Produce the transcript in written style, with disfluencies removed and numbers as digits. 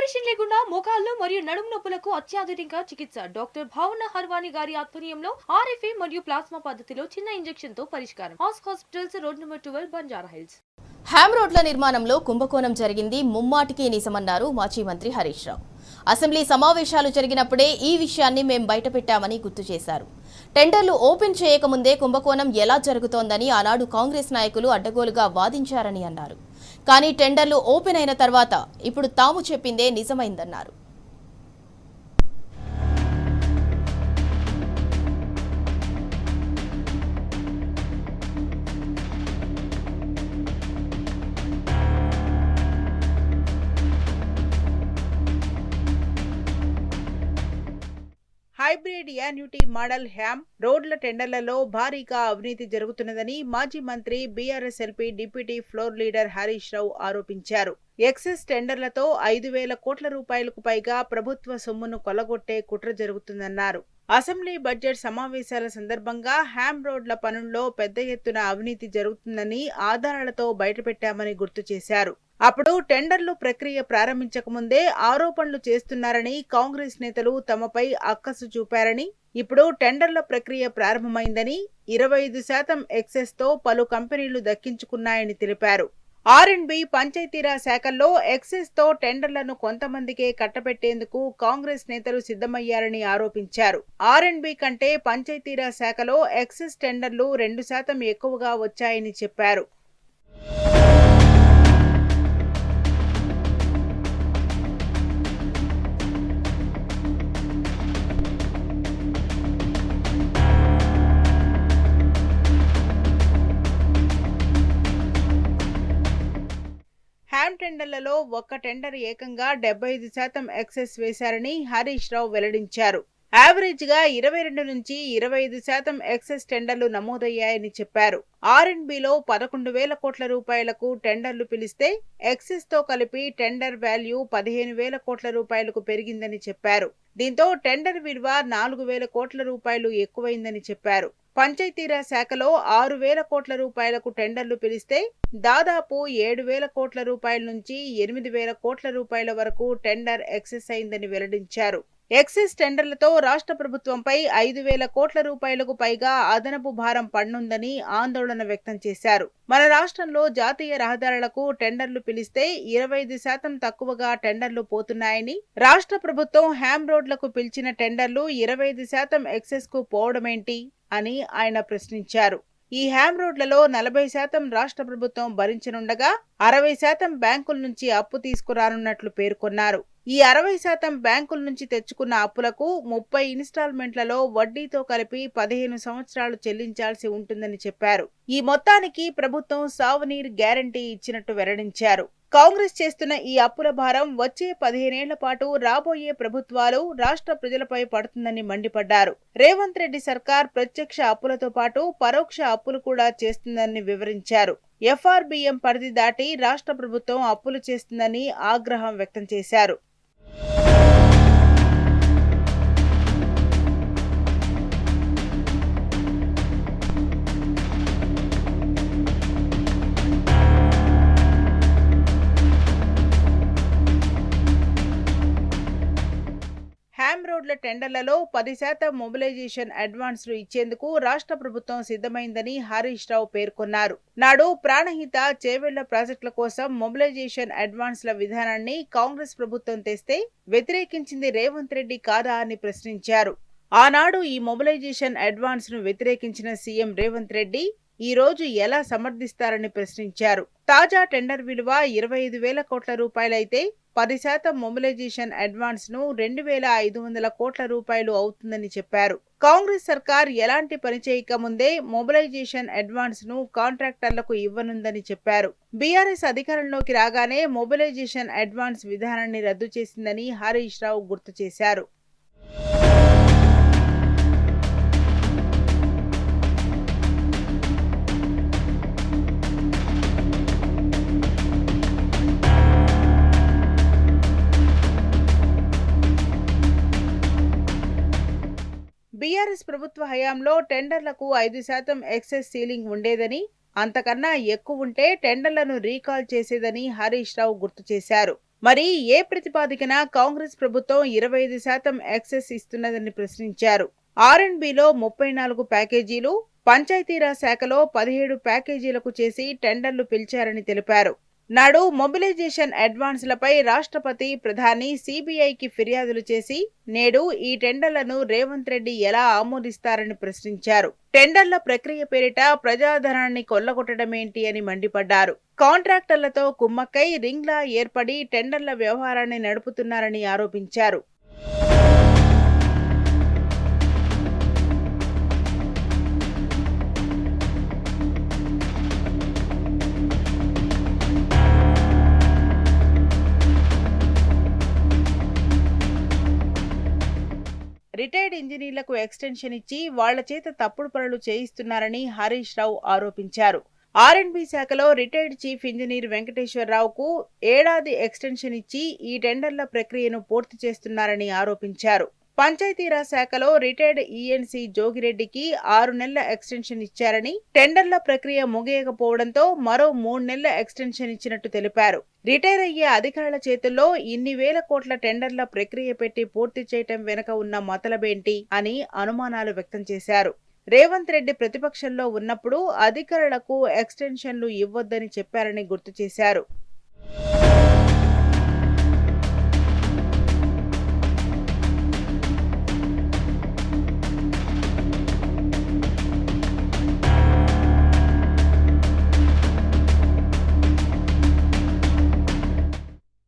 Operation లేకుండా మోకాళ్లు మరియు నడుము నొప్పులకు అత్యాధునిక చికిత్స డాక్టర్ భావన హర్వాని గారి ఆధ్వర్యంలో ఆర్ఎఫ్ఏ మరియు ప్లాస్మా పద్ధతిలో చిన్న ఇంజెక్షన్ తో పరిష్కారం. Hospitals road number 12 Banjara Hills. హ్యామ్ రోడ్ల నిర్మాణంలో కుంభకోణం జరిగింది ముమ్మాటికి నిజమన్నారు మాజీ మంత్రి హరీష్ రావు. అసెంబ్లీ సమావేశాలు జరిగినప్పుడే ఈ విషయాన్ని మేం బయటపెట్టామని గుర్తు చేశారు. టెండర్లు ఓపెన్ చేయకముందే కుంభకోణం ఎలా జరుగుతోందని ఆనాడు కాంగ్రెస్ నాయకులు అడ్డగోలుగా వాదించారని అన్నారు. కానీ టెండర్లు ఓపెన్ అయిన తర్వాత ఇప్పుడు తాము చెప్పిందే నిజమైందన్నారు. హైబ్రిడ్ యాన్యుటీ మోడల్ హ్యామ్ రోడ్ల టెండర్లలో భారీగా అవినీతి జరుగుతున్నదని మాజీ మంత్రి BRS LP deputy floor leader Harish Rao ఆరోపించారు. ఎక్సెస్ టెండర్లతో 5,000 కోట్ల రూపాయలకు పైగా ప్రభుత్వ సొమ్మును కొల్లగొట్టే కుట్ర జరుగుతుందన్నారు. అసెంబ్లీ బడ్జెట్ సమావేశాల సందర్భంగా హ్యామ్ రోడ్ల పనుల్లో పెద్ద ఎత్తున అవినీతి జరుగుతుందని ఆధారాలతో బయటపెట్టామని గుర్తు చేశారు. అప్పుడు టెండర్లు ప్రక్రియ ప్రారంభించకముందే ఆరోపణలు చేస్తున్నారని కాంగ్రెస్ నేతలు తమపై అక్కసు చూపారని, ఇప్పుడు టెండర్ల ప్రక్రియ ప్రారంభమైందని 25% ఎక్సెస్ తో పలు కంపెనీలు దక్కించుకున్నాయని తెలిపారు. ఆర్&బి పంచాయతీరాజ్ శాఖల్లో ఎక్సెస్ తో టెండర్లను కొంతమందికే కట్టబెట్టేందుకు కాంగ్రెస్ నేతలు సిద్ధమయ్యారని ఆరోపించారు. ఆర్&బి కంటే పంచాయతీరాజ్ శాఖలో ఎక్సెస్ టెండర్లు 2% ఎక్కువగా వచ్చాయని చెప్పారు. హ్యామ్ టెండర్లలో ఒక్క టెండర్ ఏకంగా 75% ఎక్సెస్ వేశారని హరీష్ రావు వెల్లడించారు. యావరేజ్ గా 22 నుంచి 25% ఎక్సెస్ టెండర్లు నమోదయ్యాయని చెప్పారు. ఆర్&బిలో 11,000 కోట్ల రూపాయలకు టెండర్లు పిలిస్తే ఎక్సెస్ తో కలిపి టెండర్ వాల్యూ 15,000 కోట్ల రూపాయలకు పెరిగిందని చెప్పారు. దీంతో టెండర్ విలువ 4,000 కోట్ల రూపాయలు ఎక్కువైందని చెప్పారు. పంచాయతీరాజ్ శాఖలో 6,000 కోట్ల రూపాయలకు టెండర్లు పిలిస్తే దాదాపు 7,000 కోట్ల రూపాయల నుంచి 8,000 కోట్ల రూపాయల వరకు టెండర్ ఎక్సెస్ అయిందని వెల్లడించారు. ఎక్సెస్ టెండర్లతో రాష్ట్ర ప్రభుత్వంపై 5,000 కోట్ల రూపాయలకు పైగా అదనపు భారం పడనుందని ఆందోళన వ్యక్తం చేశారు. మన రాష్ట్రంలో జాతీయ రహదారులకు టెండర్లు పిలిస్తే 25% తక్కువగా టెండర్లు పోతున్నాయని, రాష్ట్ర ప్రభుత్వం హ్యామ్ రోడ్లకు పిలిచిన టెండర్లు 25% ఎక్సెస్ కు పోవడమేంటి అని ఆయన ప్రశ్నించారు. ఈ హ్యామ్ రోడ్లలో 40% రాష్ట్ర ప్రభుత్వం భరించనుండగా 60% బ్యాంకుల నుంచి అప్పు తీసుకురానున్నట్లు పేర్కొన్నారు. ఈ 60% బ్యాంకుల నుంచి తెచ్చుకున్న అప్పులకు 30 ఇన్స్టాల్మెంట్లలో వడ్డీతో కలిపి 15 సంవత్సరాలు చెల్లించాల్సి ఉంటుందని చెప్పారు. ఈ మొత్తానికి ప్రభుత్వం సావనీర్ గ్యారంటీ ఇచ్చినట్టు వెల్లడించారు. కాంగ్రెస్ చేస్తున్న ఈ అప్పుల భారం వచ్చే 15 ఏళ్ల పాటు రాబోయే ప్రభుత్వాలు రాష్ట్ర ప్రజలపై పడుతుందని మండిపడ్డారు. రేవంత్ రెడ్డి సర్కార్ ప్రత్యక్ష అప్పులతో పాటు పరోక్ష అప్పులు కూడా చేస్తుందని వివరించారు. ఎఫ్ఆర్బిఎం పరిధి దాటి రాష్ట్ర ప్రభుత్వం అప్పులు చేస్తుందని ఆగ్రహం వ్యక్తం చేశారు. హ్యామ్ రోడ్ల టెండర్లలో 10% మొబిలైజేషన్ అడ్వాన్స్లు ఇచ్చేందుకు రాష్ట్ర ప్రభుత్వం సిద్ధమైందని హరీష్ రావు పేర్కొన్నారు. నాడు ప్రాణహిత, చేవెళ్ల ప్రాజెక్టుల కోసం మొబిలైజేషన్ అడ్వాన్స్ల విధానాన్ని కాంగ్రెస్ ప్రభుత్వం తెస్తే వ్యతిరేకించింది రేవంత్ రెడ్డి కాదా అని ప్రశ్నించారు. ఆనాడు ఈ మొబిలైజేషన్ అడ్వాన్స్ ను వ్యతిరేకించిన సీఎం రేవంత్ రెడ్డి ఈ రోజు ఎలా సమర్థిస్తారని ప్రశ్నించారు. తాజా టెండర్ విలువ 25,000 కోట్ల రూపాయలైతే 10% మొబిలైజేషన్ అడ్వాన్స్ ను 2,500 కోట్ల రూపాయలు అవుతుందని చెప్పారు. కాంగ్రెస్ సర్కార్ ఎలాంటి పని చేయక ముందే మొబిలైజేషన్ అడ్వాన్స్ ను కాంట్రాక్టర్లకు ఇవ్వనుందని చెప్పారు. బీఆర్ఎస్ అధికారంలోకి రాగానే మొబిలైజేషన్ అడ్వాన్స్ విధానాన్ని రద్దు చేసిందని హరీష్ రావు గుర్తు చేశారు. బీఆర్ఎస్ ప్రభుత్వ హయాంలో టెండర్లకు 5% ఎక్సెస్ సీలింగ్ ఉండేదని, అంతకన్నా ఎక్కువ ఉంటే టెండర్లను రీకాల్ చేసేదని హరీష్ రావు గుర్తు చేశారు. మరి ఏ ప్రతిపాదికన కాంగ్రెస్ ప్రభుత్వం 25% ఎక్సెస్ ఇస్తున్నదని ప్రశ్నించారు. R&Bలో 34 ప్యాకేజీలు, పంచాయతీరాజ్ శాఖలో 17 ప్యాకేజీలకు చేసి టెండర్లు పిలిచారని తెలిపారు. నాడు మొబిలైజేషన్ అడ్వాన్స్లపై రాష్ట్రపతి, ప్రధాని సిబిఐకి ఫిర్యాదులు చేసి నేడు ఈ టెండర్లను రేవంత్ రెడ్డి ఎలా ఆమోదిస్తారని ప్రశ్నించారు. టెండర్ల ప్రక్రియ పేరిట ప్రజాధనాన్ని కొల్లగొట్టడమేంటి అని మండిపడ్డారు. కాంట్రాక్టర్లతో కుమ్మక్కై రింగ్లా ఏర్పడి టెండర్ల వ్యవహారాన్ని నడుపుతున్నారని ఆరోపించారు. రిటైర్డ్ ఇంజనీర్లకు ఎక్స్టెన్షన్ ఇచ్చి వాళ్ల చేత తప్పుడు పనులు చేయిస్తున్నారని హరీష్ రావు ఆరోపించారు. R&B శాఖలో రిటైర్డ్ చీఫ్ ఇంజనీర్ వెంకటేశ్వరరావుకు ఏడాది ఎక్స్టెన్షన్ ఇచ్చి ఈ టెండర్ల ప్రక్రియను పూర్తి చేస్తున్నారని ఆరోపించారు. పంచాయతీరాజ్ శాఖలో రిటైర్డ్ ఈఎన్సీ జోగిరెడ్డికి 6 నెలల ఎక్స్టెన్షన్ ఇచ్చారని, టెండర్ల ప్రక్రియ ముగియకపోవడంతో మరో 3 నెలల ఎక్స్టెన్షన్ ఇచ్చినట్టు తెలిపారు. రిటైర్ అయ్యే అధికారుల చేతుల్లో ఇన్ని వేల కోట్ల టెండర్ల ప్రక్రియ పెట్టి పూర్తి చేయటం వెనుక ఉన్న మతలబేంటి అని అనుమానాలు వ్యక్తం చేశారు. రేవంత్ రెడ్డి ప్రతిపక్షంలో ఉన్నప్పుడు అధికారులకు ఎక్స్టెన్షన్లు ఇవ్వొద్దని చెప్పారని గుర్తు చేశారు.